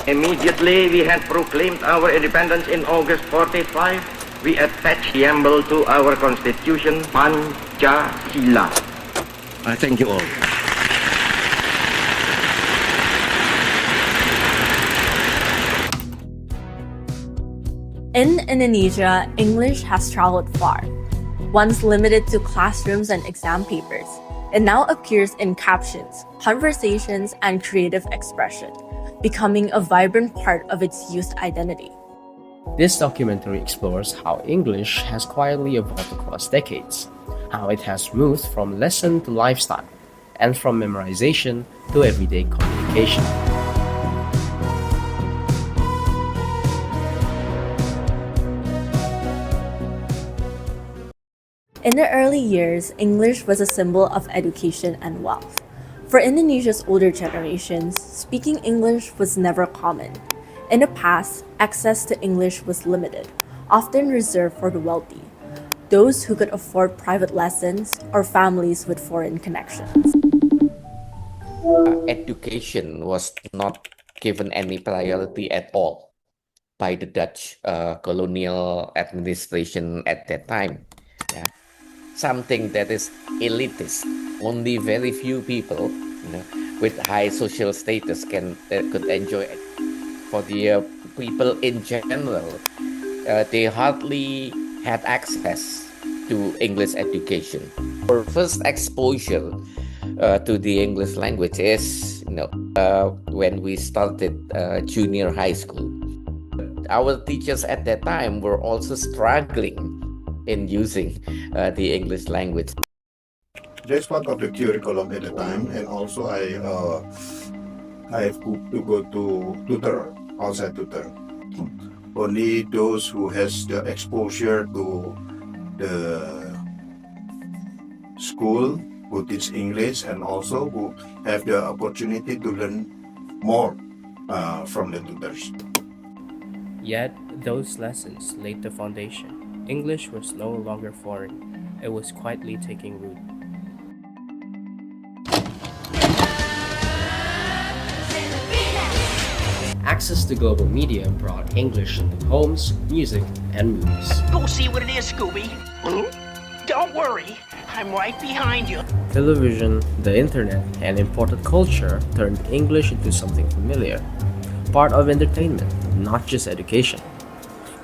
Immediately we had proclaimed our independence in August 45, we attached the emblem to our constitution, Pancasila. I thank you all. In Indonesia, English has traveled far. Once limited to classrooms and exam papers, it now appears in captions, conversations, and creative expression, becoming a vibrant part of its youth identity. This documentary explores how English has quietly evolved across decades, how it has moved from lesson to lifestyle, and from memorization to everyday communication. In the early years, English was a symbol of education and wealth. For Indonesia's older generations, speaking English was never common. In the past, access to English was limited, often reserved for the wealthy, those who could afford private lessons, or families with foreign connections. Education was not given any priority at all by the Dutch colonial administration at that time. Yeah. Something that is elitist. Only very few people, with high social status could enjoy it. For the people in general, they hardly had access to English education. Our first exposure to the English language is, when we started junior high school. Our teachers at that time were also struggling in using the English language. That's part of the curriculum at the time, and also I have to go to tutor, outside tutor. Only those who has the exposure to the school who teach English, and also who have the opportunity to learn more from the tutors. Yet, those lessons laid the foundation. English was no longer foreign, it was quietly taking root. Access to global media brought English into homes, music, and movies. Go see what it is, Scooby. Don't worry, I'm right behind you. Television, the internet, and imported culture turned English into something familiar, part of entertainment, not just education.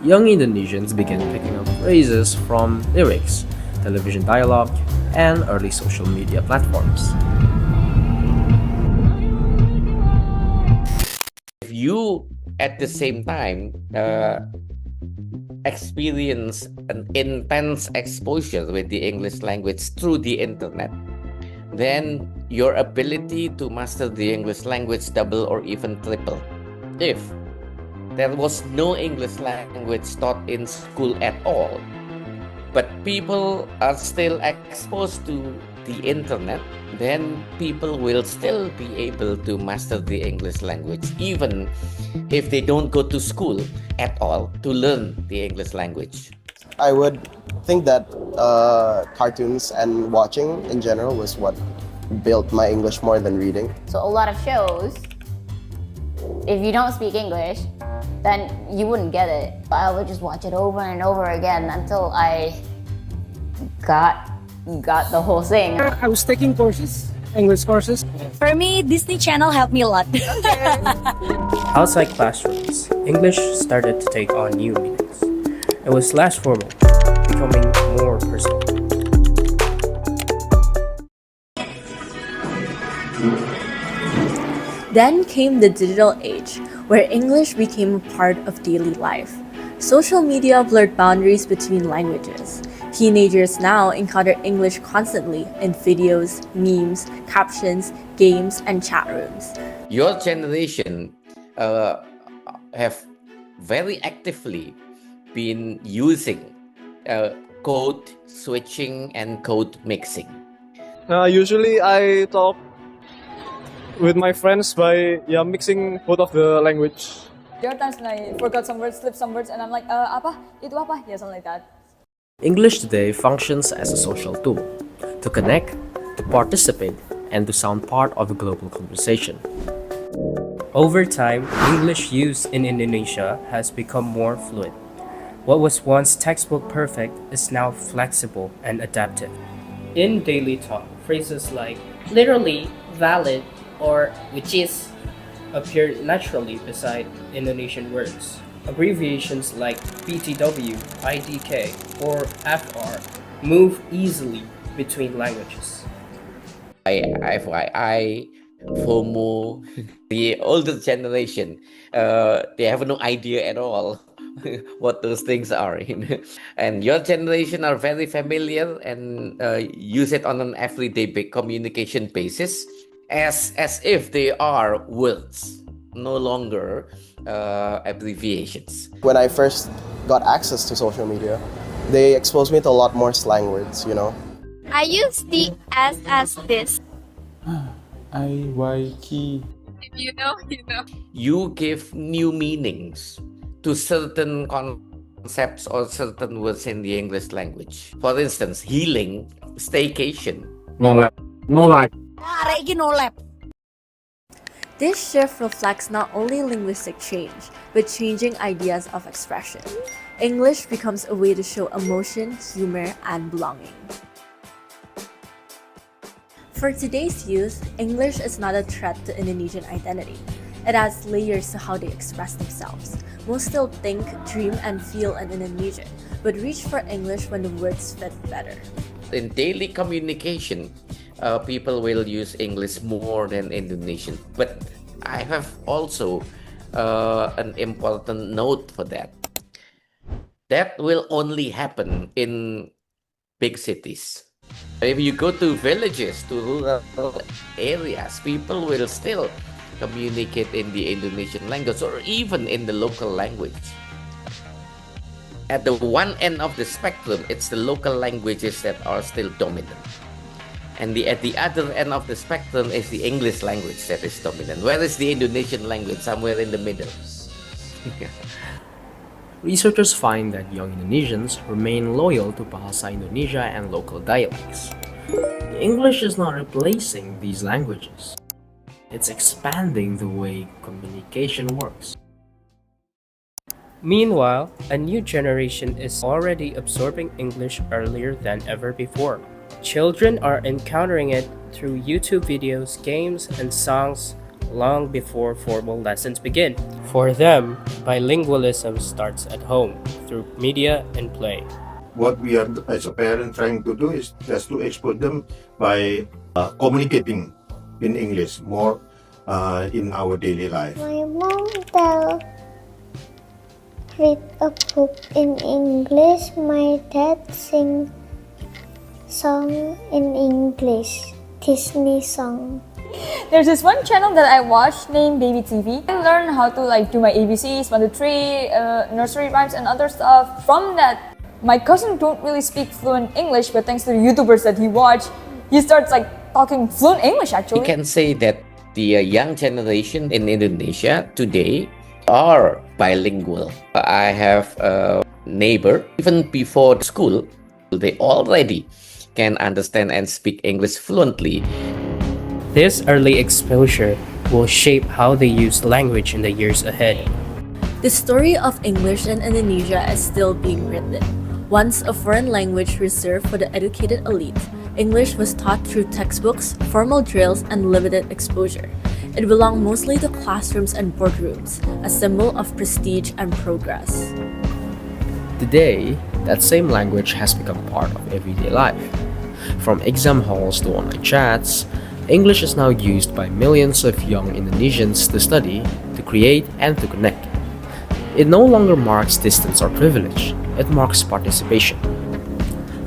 Young Indonesians began picking up phrases from lyrics, television dialogue, and early social media platforms. If you, at the same time, experience an intense exposure with the English language through the internet, then your ability to master the English language double or even triple. If there was no English language taught in school at all, but people are still exposed to the internet, then people will still be able to master the English language, even if they don't go to school at all to learn the English language. I would think that cartoons and watching in general was what built my English more than reading. So a lot of shows, if you don't speak English, then you wouldn't get it. I would just watch it over and over again until I got the whole thing. I was taking courses, English courses. For me, Disney Channel helped me a lot. Outside classrooms, English started to take on new meanings. It was less formal, becoming more personal. Then came the digital age, where English became a part of daily life. Social media blurred boundaries between languages. Teenagers now encounter English constantly in videos, memes, captions, games, and chat rooms. Your generation have very actively been using code switching and code mixing. Usually I talk with my friends by mixing both of the language. There are times when I forgot some words, slipped some words, and I'm like, apa? Itu apa? Yeah, something like that. English today functions as a social tool to connect, to participate, and to sound part of a global conversation. Over time, English use in Indonesia has become more fluid. What was once textbook perfect is now flexible and adaptive. In daily talk, phrases like literally, valid, or which is appear naturally beside Indonesian words. Abbreviations like BTW, IDK, or FR move easily between languages. FYI, FOMO, the older generation, they have no idea at all what those things are. And your generation are very familiar and use it on an everyday communication basis as if they are words, no longer abbreviations. When I first got access to social media, they exposed me to a lot more slang words, you know. I use the as this. IYK. If you know, you know. You give new meanings to certain concepts or certain words in the English language. For instance, healing, staycation. No lab. No lab. This shift reflects not only linguistic change, but changing ideas of expression. English becomes a way to show emotion, humor, and belonging. For today's youth, English is not a threat to Indonesian identity. It adds layers to how they express themselves. Most still think, dream, and feel in Indonesian, but reach for English when the words fit better. In daily communication, people will use English more than Indonesian. But I have also an important note for that. That will only happen in big cities. If you go to villages, to rural areas, people will still communicate in the Indonesian language or even in the local language. At the one end of the spectrum, it's the local languages that are still dominant. And at the other end of the spectrum is the English language that is dominant. Where is the Indonesian language? Somewhere in the middle. Researchers find that young Indonesians remain loyal to Bahasa Indonesia and local dialects. English is not replacing these languages. It's expanding the way communication works. Meanwhile, a new generation is already absorbing English earlier than ever before. Children are encountering it through YouTube videos, games, and songs long before formal lessons begin. For them, bilingualism starts at home through media and play. What we are as a parent trying to do is just to expose them by communicating in English more in our daily life. My mom read a book in English. My dad sing song in English, Disney song. There's this one channel that I watch named Baby TV. I learned how to like do my ABCs, 1, 2, 3, nursery rhymes and other stuff. From that, my cousin don't really speak fluent English, but thanks to the YouTubers that he watched, he starts like talking fluent English actually. You can say that the young generation in Indonesia today are bilingual. I have a neighbor, even before school, they already can understand and speak English fluently. This early exposure will shape how they use language in the years ahead. The story of English in Indonesia is still being written. Once a foreign language reserved for the educated elite, English was taught through textbooks, formal drills, and limited exposure. It belonged mostly to classrooms and boardrooms, a symbol of prestige and progress. Today, that same language has become part of everyday life. From exam halls to online chats, English is now used by millions of young Indonesians to study, to create, and to connect. It no longer marks distance or privilege, it marks participation.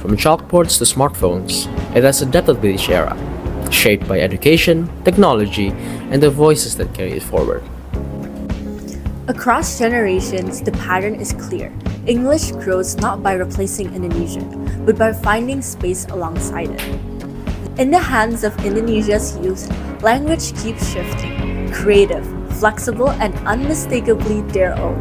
From chalkboards to smartphones, it has adapted to each era, shaped by education, technology, and the voices that carry it forward. Across generations, the pattern is clear. English grows not by replacing Indonesian, but by finding space alongside it. In the hands of Indonesia's youth, language keeps shifting, creative, flexible, and unmistakably their own.